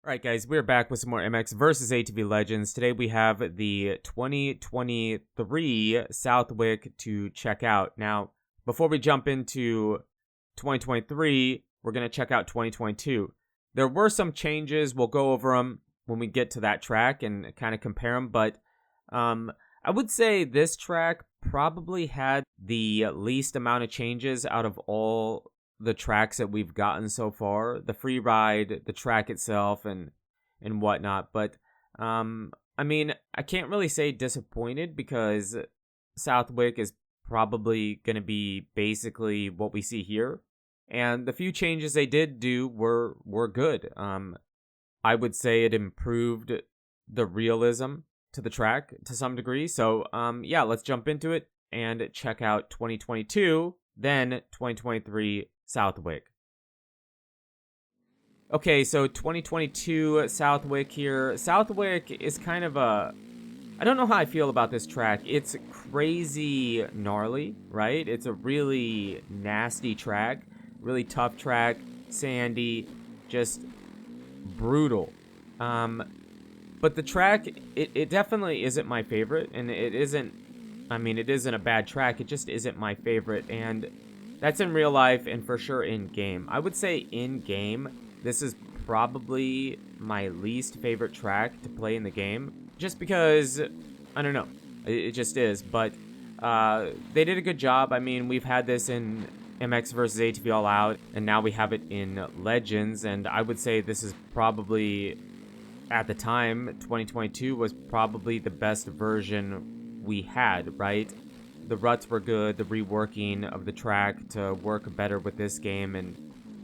Alright guys, we're back with some more MX versus ATV Legends. Today we have the 2023 Southwick to check out. Now, before we jump into 2023, we're going to check out 2022. There were some changes, we'll go over them when we get to that track and kind of compare them, but I would say this track probably had the least amount of changes out of all the tracks that we've gotten so far, the Freeride, the track itself, and whatnot. But I mean, I can't really say disappointed because Southwick is probably going to be basically what we see here, and the few changes they did do were good. I would say it improved the realism to the track to some degree. So yeah, let's jump into it and check out 2022, then 2023 Southwick. Okay, so 2022 Southwick here. Southwick is kind of a... I don't know how I feel about this track. It's crazy gnarly, right? It's a really nasty track. Really tough track. Sandy. Just brutal. But the track, it definitely isn't my favorite. And it isn't... I mean, it isn't a bad track. It just isn't my favorite. And that's in real life and for sure in game. I would say in game, this is probably my least favorite track to play in the game. Just because, I don't know, it just is. But they did a good job. I mean, we've had this in MX versus ATV All Out, and now we have it in Legends. And I would say this is probably, at the time, 2022 was probably the best version we had, right? The ruts were good, the reworking of the track to work better with this game and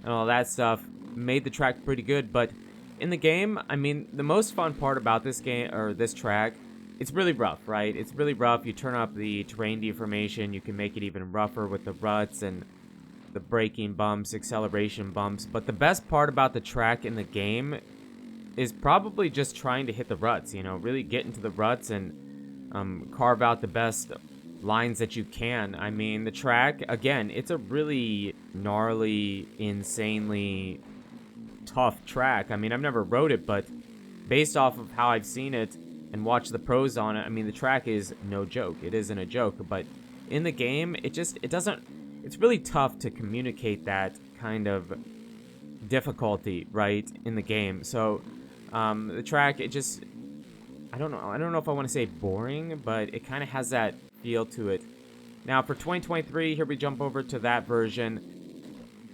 all that stuff made the track pretty good. But in the game, I mean, the most fun part about this game, or this track, it's really rough, right? It's really rough. You turn up the terrain deformation, you can make it even rougher with the ruts and the braking bumps, acceleration bumps. But the best part about the track in the game is probably just trying to hit the ruts, you know, really get into the ruts and carve out the best lines that you can. I mean, the track, again, it's a really gnarly, insanely tough track. I mean, I've never rode it, but based off of how I've seen it and watched the pros on it, I mean, the track is no joke. It isn't a joke, but in the game, it's really tough to communicate that kind of difficulty, right, in the game. So, the track, it just, I don't know if I want to say boring, but it kind of has that feel to it. Now for 2023, here we jump over to that version.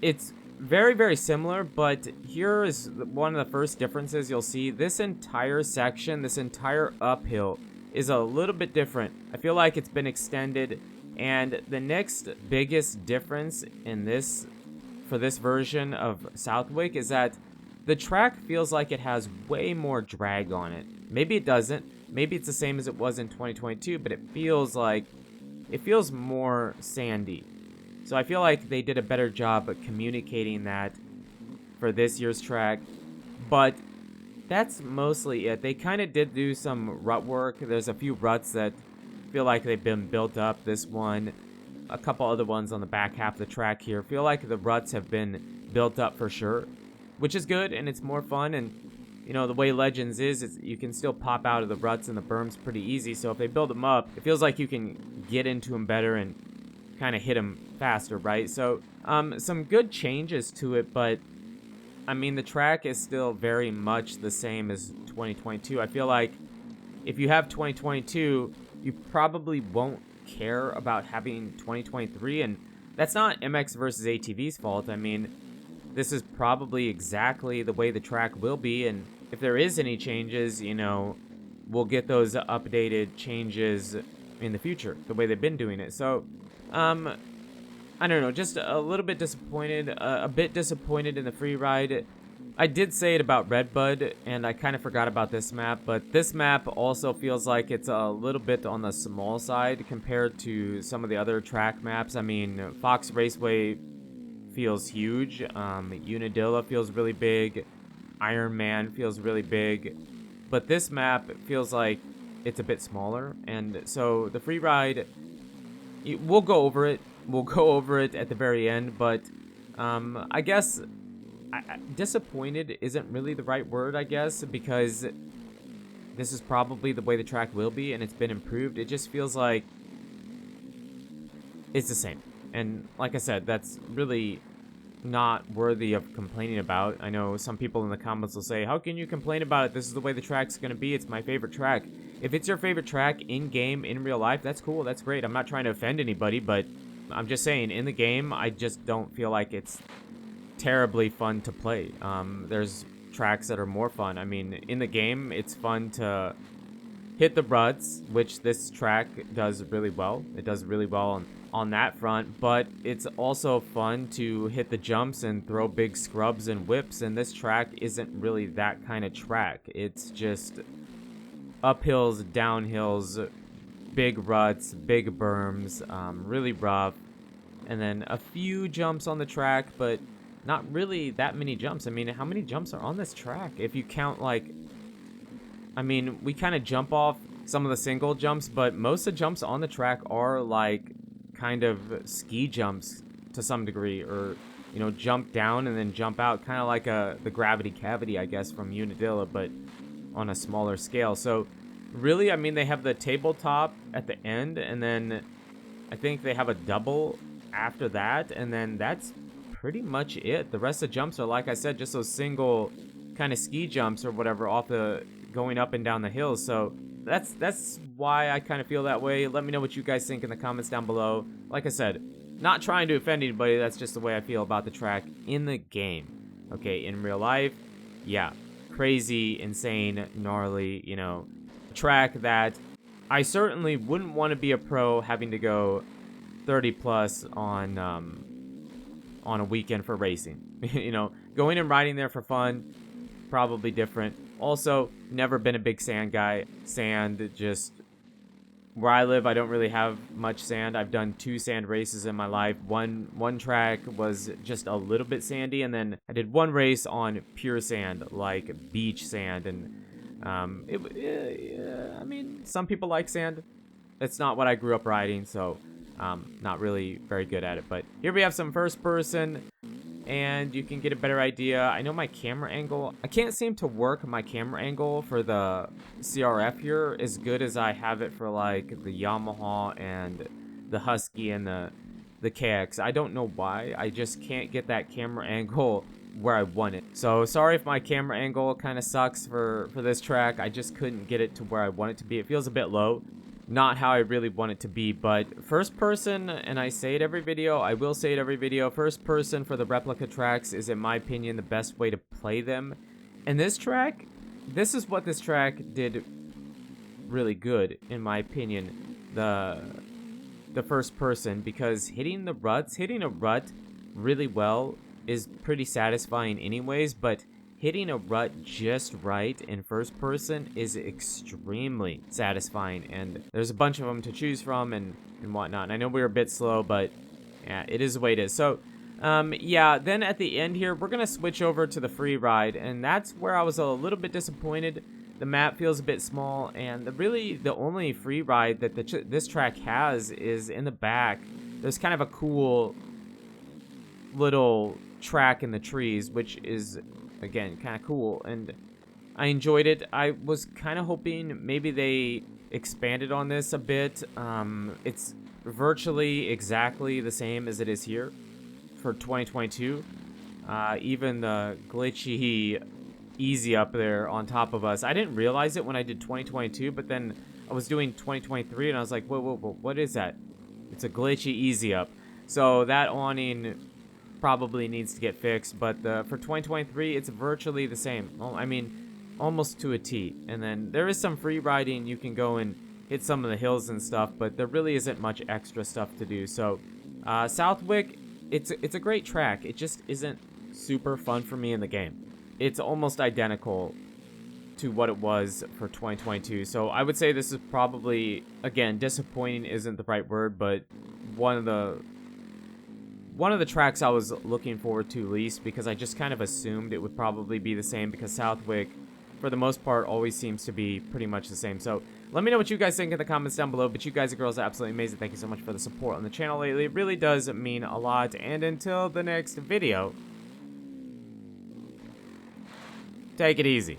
It's very, very similar, but here is one of the first differences you'll see. This entire section, this entire uphill is a little bit different. I feel like it's been extended, and the next biggest difference in this, for this version of Southwick, is that the track feels like it has way more drag on it. Maybe it doesn't. Maybe it's the same as it was in 2022, but it feels more sandy. So I feel like they did a better job at communicating that for this year's track. But that's mostly it. They kind of did do some rut work. There's a few ruts that feel like they've been built up. This one, a couple other ones on the back half of the track here. Feel like the ruts have been built up for sure, which is good, and it's more fun. And you know, the way Legends is you can still pop out of the ruts and the berms pretty easy. So if they build them up, it feels like you can get into them better and kind of hit them faster, right? So some good changes to it, but I mean, the track is still very much the same as 2022. I feel like if you have 2022, you probably won't care about having 2023, and that's not MX versus ATV's fault. I mean, this is probably exactly the way the track will be, and if there is any changes, you know, we'll get those updated changes in the future, the way they've been doing it. So, I don't know, just a little bit disappointed, a bit disappointed in the Freeride. I did say it about Redbud, and I kind of forgot about this map, but this map also feels like it's a little bit on the small side compared to some of the other track maps. I mean, Fox Raceway feels huge, Unadilla feels really big, Iron Man feels really big, but this map feels like it's a bit smaller. And so the Freeride, we'll go over it at the very end, but I guess disappointed isn't really the right word, I guess, because this is probably the way the track will be, and it's been improved. It just feels like it's the same. And like I said, that's really not worthy of complaining about. I know some people in the comments will say, how can you complain about it? This is the way the track's going to be. It's my favorite track. If it's your favorite track in-game, in real life, that's cool. That's great. I'm not trying to offend anybody, but I'm just saying, in the game, I just don't feel like it's terribly fun to play. There's tracks that are more fun. I mean, in the game, it's fun to hit the ruts, which this track does really well. It does really well on that front, but it's also fun to hit the jumps and throw big scrubs and whips, and this track isn't really that kind of track. It's just uphills, downhills, big ruts, big berms, really rough, and then a few jumps on the track, but not really that many jumps. I mean, how many jumps are on this track? If you count, like, I mean, we kind of jump off some of the single jumps, but most of the jumps on the track are, like, kind of ski jumps to some degree, or, you know, jump down and then jump out, kind of like the gravity cavity, I guess, from Unadilla, but on a smaller scale. So, really, I mean, they have the tabletop at the end, and then I think they have a double after that, and then that's pretty much it. The rest of the jumps are, like I said, just those single kind of ski jumps or whatever off the going up and down the hills. So that's why I kind of feel that way. Let me know what you guys think in the comments down below. Like I said, not trying to offend anybody, that's just the way I feel about the track in the game. Okay, in real life, yeah, crazy, insane, gnarly, you know, track that I certainly wouldn't want to be a pro having to go 30 plus on a weekend for racing. You know, going and riding there for fun, probably different. Also, never been a big sand guy. Sand, just where I live, I don't really have much sand. I've done 2 sand races in my life. One track was just a little bit sandy, and then I did 1 race on pure sand, like beach sand. And I mean, some people like sand. It's not what I grew up riding, so not really very good at it. But here we have some first person, and you can get a better idea. I know my camera angle, I can't seem to work my camera angle for the CRF here as good as I have it for like the Yamaha and the Husky and the KX. I don't know why. I just can't get that camera angle where I want it. So sorry if my camera angle kind of sucks for this track. I just couldn't get it to where I want it to be. It feels a bit low. Not how I really want it to be, but first person, and I say it every video, I will say it every video, first person for the replica tracks is, in my opinion, the best way to play them. And this track, this is what this track did really good, in my opinion, the first person, because hitting the ruts, hitting a rut really well is pretty satisfying anyways, but hitting a rut just right in first person is extremely satisfying, and there's a bunch of them to choose from and whatnot. And I know we were a bit slow, but yeah, it is the way it is. So, yeah, then at the end here, we're going to switch over to the Freeride, and that's where I was a little bit disappointed. The map feels a bit small, and really the only Freeride that this track has is in the back. There's kind of a cool little track in the trees, which is, again, kind of cool, and I enjoyed it. I was kind of hoping maybe they expanded on this a bit. It's virtually exactly the same as it is here for 2022. Even the glitchy easy up there on top of us, I didn't realize it when I did 2022, but then I was doing 2023 and I was like, whoa, what is that? It's a glitchy easy up. So that awning probably needs to get fixed, but for 2023, it's virtually the same. I mean, almost to a T. And then there is some free riding. You can go and hit some of the hills and stuff, but there really isn't much extra stuff to do. So Southwick, it's a great track. It just isn't super fun for me in the game. It's almost identical to what it was for 2022. So I would say this is probably, again, disappointing isn't the right word, but one of the tracks I was looking forward to least, because I just kind of assumed it would probably be the same, because Southwick, for the most part, always seems to be pretty much the same. So let me know what you guys think in the comments down below. But you guys and girls are absolutely amazing. Thank you so much for the support on the channel lately. It really does mean a lot. And until the next video, Take it easy.